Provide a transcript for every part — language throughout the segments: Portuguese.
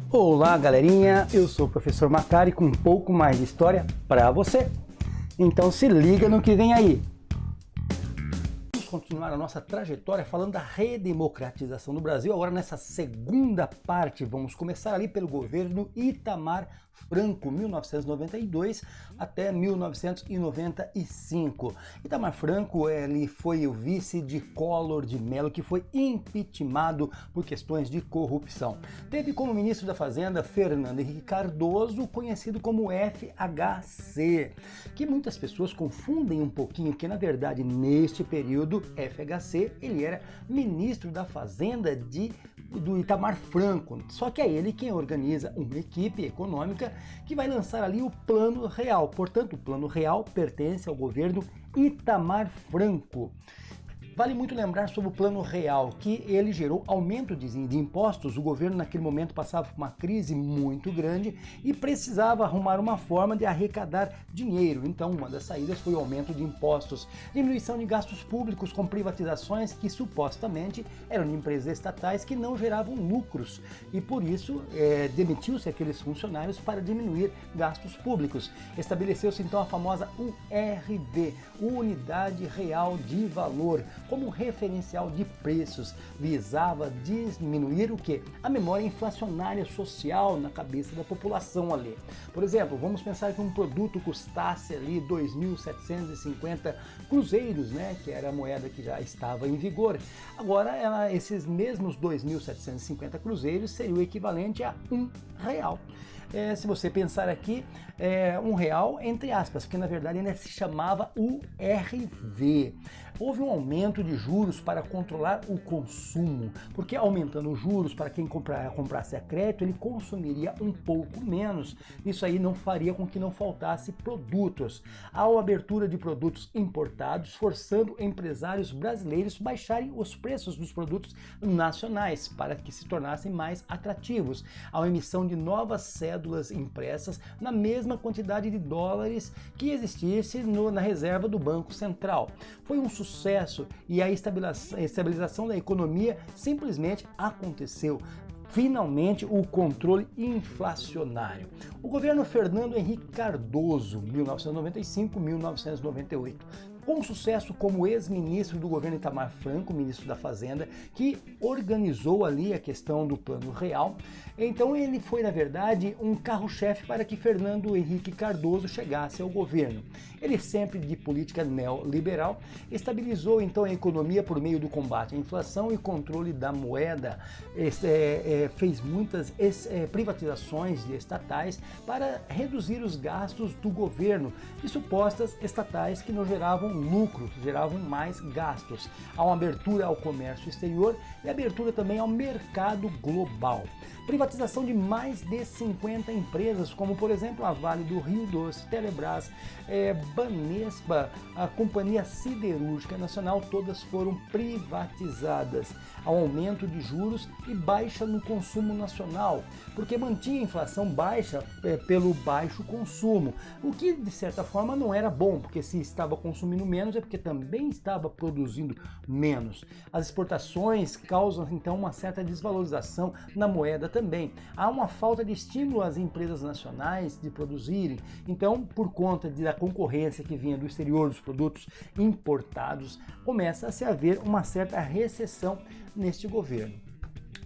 Olá galerinha, eu sou o professor Macari com um pouco mais de história para você. Então se liga no que vem aí. Vamos continuar a nossa trajetória falando da redemocratização do Brasil. Agora nessa segunda parte, vamos começar ali pelo governo Itamar Franco, 1992 até 1995. Itamar Franco, ele foi o vice de Collor de Mello, que foi impeachmentado por questões de corrupção. Teve como ministro da Fazenda Fernando Henrique Cardoso, conhecido como FHC, que muitas pessoas confundem um pouquinho, que na verdade neste período FHC ele era ministro da Fazenda do Itamar Franco, só que é ele quem organiza uma equipe econômica que vai lançar ali o Plano Real. Portanto, o Plano Real pertence ao governo Itamar Franco. Vale muito lembrar sobre o Plano Real, que ele gerou aumento de impostos. O governo naquele momento passava por uma crise muito grande e precisava arrumar uma forma de arrecadar dinheiro. Então, uma das saídas foi o aumento de impostos, diminuição de gastos públicos com privatizações que supostamente eram de empresas estatais que não geravam lucros. E por isso, demitiu-se aqueles funcionários para diminuir gastos públicos. Estabeleceu-se então a famosa URV, Unidade Real de Valor, como referencial de preços. Visava diminuir o quê? A memória inflacionária social na cabeça da população ali. Por exemplo, vamos pensar que um produto custasse ali 2.750 cruzeiros, né, que era a moeda que já estava em vigor. Agora, esses mesmos 2.750 cruzeiros seriam o equivalente a R$1. Se você pensar aqui, R$1 entre aspas, porque na verdade ainda se chamava URV. Houve um aumento de juros para controlar o consumo, porque aumentando os juros para quem comprasse a crédito, ele consumiria um pouco menos. Isso aí não faria com que não faltasse produtos. Há a abertura de produtos importados, forçando empresários brasileiros a baixarem os preços dos produtos nacionais para que se tornassem mais atrativos. Há a emissão de novas cédulas impressas na mesma quantidade de dólares que existisse na reserva do Banco Central. Foi um sucesso e a estabilização da economia simplesmente aconteceu. Finalmente, o controle inflacionário. O governo Fernando Henrique Cardoso, 1995-1998. Com sucesso como ex-ministro do governo Itamar Franco, ministro da Fazenda, que organizou ali a questão do Plano Real. Então ele foi, na verdade, um carro-chefe para que Fernando Henrique Cardoso chegasse ao governo. Ele, sempre de política neoliberal, estabilizou então a economia por meio do combate à inflação e controle da moeda. Fez muitas privatizações de estatais para reduzir os gastos do governo de supostas estatais que não geravam lucro, geravam mais gastos. Há uma abertura ao comércio exterior e abertura também ao mercado global. Privatização de mais de 50 empresas, como por exemplo a Vale do Rio Doce, Telebrás, Banespa, a Companhia Siderúrgica Nacional, todas foram privatizadas. Há um aumento de juros e baixa no consumo nacional, porque mantinha a inflação baixa pelo baixo consumo, o que de certa forma não era bom, porque se estava consumindo menos é porque também estava produzindo menos. As exportações causam então uma certa desvalorização na moeda também. Há uma falta de estímulo às empresas nacionais de produzirem. Então, por conta da concorrência que vinha do exterior dos produtos importados, começa a se haver uma certa recessão neste governo.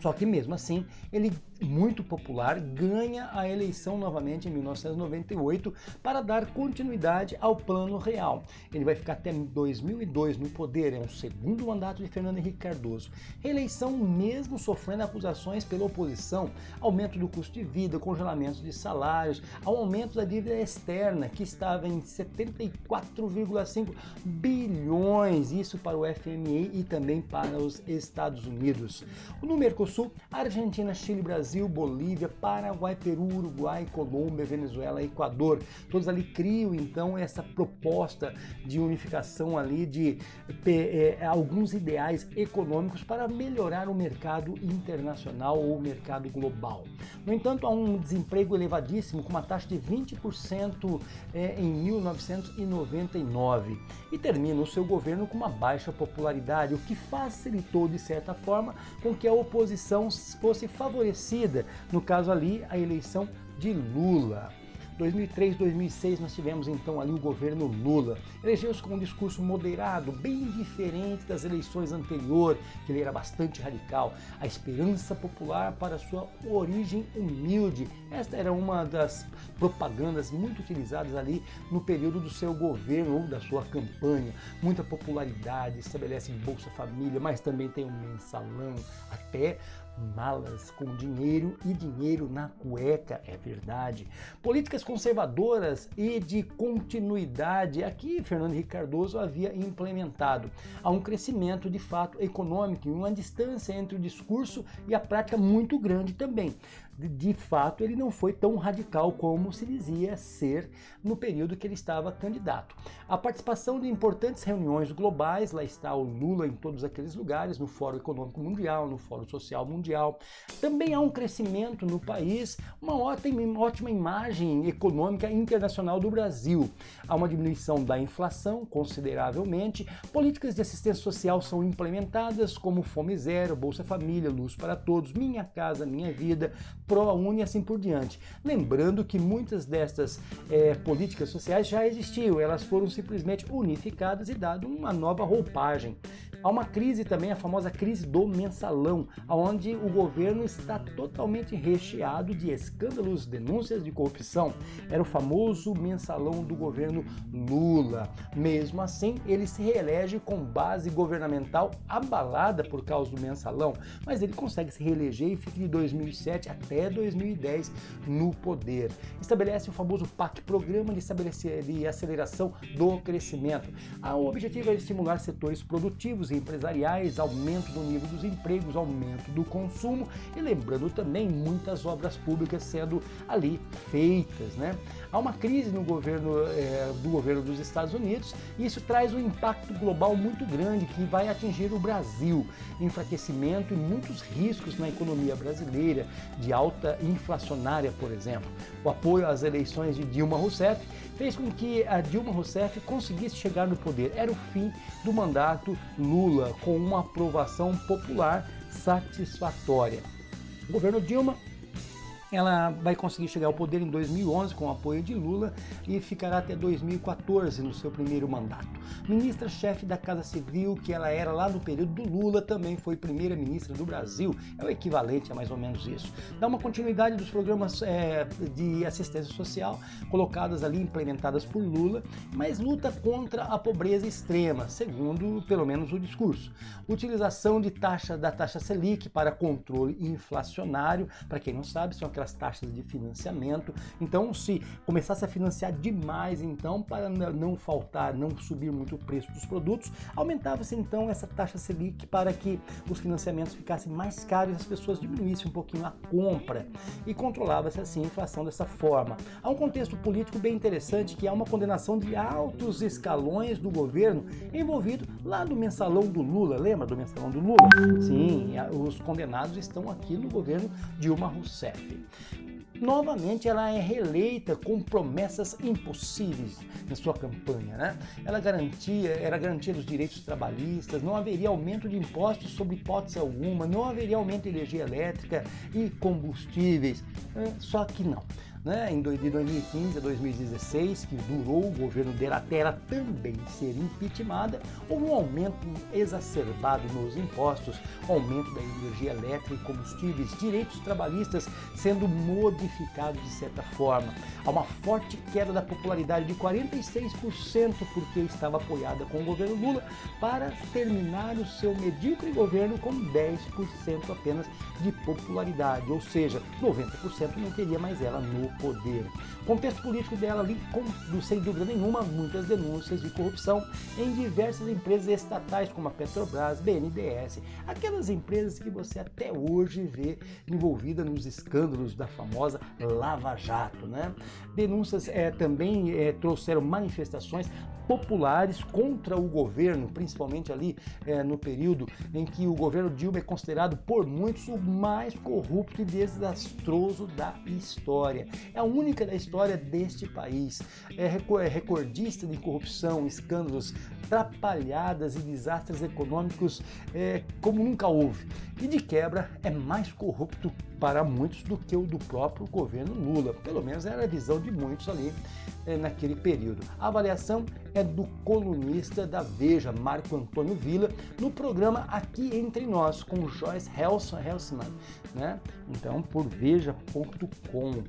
Só que mesmo assim, ele, muito popular, ganha a eleição novamente em 1998 para dar continuidade ao Plano Real. Ele vai ficar até 2002 no poder, é um segundo mandato de Fernando Henrique Cardoso. Reeleição mesmo sofrendo acusações pela oposição, aumento do custo de vida, congelamento de salários, ao aumento da dívida externa, que estava em 74,5 bilhões, isso para o FMI e também para os Estados Unidos. No Mercosul, Argentina, Chile, Brasil, Bolívia, Paraguai, Peru, Uruguai, Colômbia, Venezuela, Equador, todos ali criam então essa proposta de unificação ali de alguns ideais econômicos para melhorar o mercado internacional ou o mercado global. No entanto, há um desemprego elevadíssimo, com uma taxa de 20% em 1999, e termina o seu governo com uma baixa popularidade, o que facilitou de certa forma com que a oposição fosse favorecida vencida, no caso ali, a eleição de Lula. 2003, 2006 nós tivemos então ali o governo Lula. Elegeu-se com um discurso moderado, bem diferente das eleições anteriores, que ele era bastante radical. A esperança popular para sua origem humilde. Esta era uma das propagandas muito utilizadas ali no período do seu governo ou da sua campanha. Muita popularidade, estabelece Bolsa Família, mas também tem um mensalão, até malas com dinheiro e dinheiro na cueca, é verdade. Políticas conservadoras e de continuidade, aqui Fernando Henrique Cardoso havia implementado. Há um crescimento de fato econômico e uma distância entre o discurso e a prática muito grande também. De fato, ele não foi tão radical como se dizia ser no período que ele estava candidato. A participação de importantes reuniões globais, lá está o Lula em todos aqueles lugares, no Fórum Econômico Mundial, no Fórum Social Mundial. Também há um crescimento no país, uma ótima imagem econômica internacional do Brasil. Há uma diminuição da inflação, consideravelmente. Políticas de assistência social são implementadas, como Fome Zero, Bolsa Família, Luz para Todos, Minha Casa, Minha Vida, ProUni e assim por diante. Lembrando que muitas destas políticas sociais já existiam, elas foram simplesmente unificadas e dado uma nova roupagem. Há uma crise também, a famosa crise do mensalão, onde o governo está totalmente recheado de escândalos, denúncias de corrupção. Era o famoso mensalão do governo Lula. Mesmo assim, ele se reelege com base governamental abalada por causa do mensalão, mas ele consegue se reeleger e fica de 2007 até 2010 no poder. Estabelece o famoso PAC, Programa de Aceleração do Crescimento. O objetivo é estimular setores produtivos e empresariais, aumento do nível dos empregos, aumento do consumo e lembrando também muitas obras públicas sendo ali feitas, né? Há uma crise no governo do governo dos Estados Unidos e isso traz um impacto global muito grande que vai atingir o Brasil. Enfraquecimento e muitos riscos na economia brasileira, de alta inflacionária, por exemplo. O apoio às eleições de Dilma Rousseff fez com que a Dilma Rousseff conseguisse chegar no poder. Era o fim do mandato Lula, com uma aprovação popular satisfatória. O governo Dilma, ela vai conseguir chegar ao poder em 2011 com o apoio de Lula e ficará até 2014 no seu primeiro mandato. Ministra-chefe da Casa Civil, que ela era lá no período do Lula, também foi primeira-ministra do Brasil. É o equivalente a mais ou menos isso. Dá uma continuidade dos programas de assistência social colocadas ali, implementadas por Lula, mas luta contra a pobreza extrema, segundo pelo menos o discurso. Utilização da taxa Selic para controle inflacionário, para quem não sabe, são aquelas taxas de financiamento. Então, se começasse a financiar demais, então, para não faltar, não subir muito o preço dos produtos, aumentava-se então essa taxa Selic para que os financiamentos ficassem mais caros e as pessoas diminuíssem um pouquinho a compra e controlava-se assim a inflação dessa forma. Há um contexto político bem interessante que há uma condenação de altos escalões do governo envolvido lá no mensalão do Lula. Lembra do mensalão do Lula? Sim, os condenados estão aqui no governo Dilma Rousseff. Novamente, ela é reeleita com promessas impossíveis na sua campanha, né? Era garantia dos direitos trabalhistas, não haveria aumento de impostos sob hipótese alguma, não haveria aumento de energia elétrica e combustíveis, só que não. De 2015 a 2016, que durou o governo dela até ela também ser impeachmentada, houve um aumento exacerbado nos impostos, aumento da energia elétrica e combustíveis, direitos trabalhistas sendo modificados de certa forma. Há uma forte queda da popularidade de 46% porque estava apoiada com o governo Lula para terminar o seu medíocre governo com 10% apenas de popularidade, ou seja, 90% não queria mais ela no poder. O contexto político dela ali, sem dúvida nenhuma, muitas denúncias de corrupção em diversas empresas estatais como a Petrobras, BNDES, aquelas empresas que você até hoje vê envolvidas nos escândalos da famosa Lava Jato, né? Denúncias também trouxeram manifestações populares contra o governo, principalmente ali no período em que o governo Dilma é considerado por muitos o mais corrupto e desastroso da história. É a única da história deste país. É recordista de corrupção, escândalos, atrapalhadas e desastres econômicos como nunca houve. E de quebra é mais corrupto para muitos do que o do próprio governo Lula. Pelo menos era a visão de muitos ali naquele período. A avaliação é do colunista da Veja, Marco Antônio Villa, no programa Aqui Entre Nós, com Joyce Helsman, né? Então, por veja.com.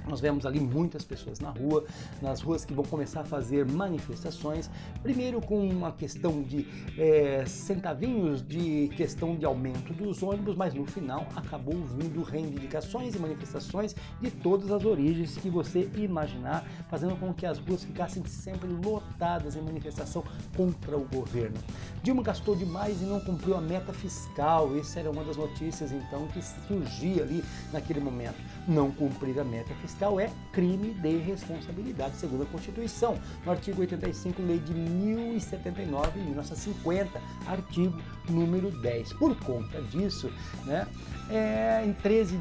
Nós vemos ali muitas pessoas nas ruas que vão começar a fazer manifestações, primeiro com uma questão de centavinhos, de questão de aumento dos ônibus, mas no final acabou vindo reivindicações e manifestações de todas as origens que você imaginar, fazendo com que as ruas ficassem sempre lotadas em manifestação contra o governo. Dilma gastou demais e não cumpriu a meta fiscal, essa era uma das notícias então que surgia ali naquele momento. Não cumprir a meta fiscal é crime de responsabilidade, segundo a Constituição, no artigo 85, lei de 1079, 1950, artigo número 10. Por conta disso, né, em 13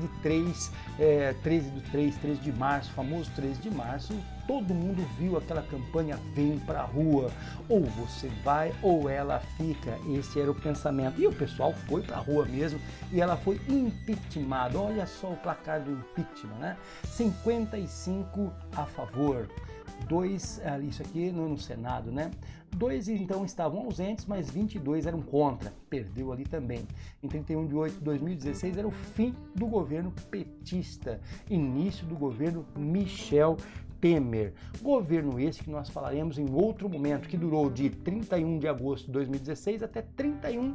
de março, famoso 13 de março, todo mundo viu aquela campanha Vem pra Rua, ou você vai ou ela fica, esse era o pensamento. E o pessoal foi pra rua mesmo e ela foi impeachmentada. Olha só o placar do impeachment, né? 55 a favor, 2, isso aqui no Senado, né? 2 então estavam ausentes, mas 22 eram contra, perdeu ali também. Em 31 de 8 de 2016 era o fim do governo petista, início do governo Michel Temer. Governo esse que nós falaremos em outro momento, que durou de 31 de agosto de 2016 até 31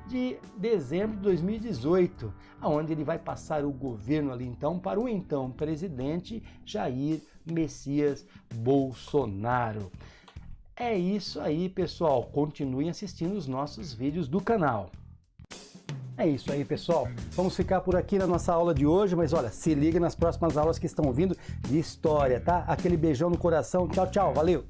de dezembro de 2018, aonde ele vai passar o governo ali então para o então presidente Jair Messias Bolsonaro. É isso aí, pessoal. Continuem assistindo os nossos vídeos do canal. É isso aí, pessoal. Vamos ficar por aqui na nossa aula de hoje, mas olha, se liga nas próximas aulas que estão vindo de história, tá? Aquele beijão no coração. Tchau, tchau. Valeu!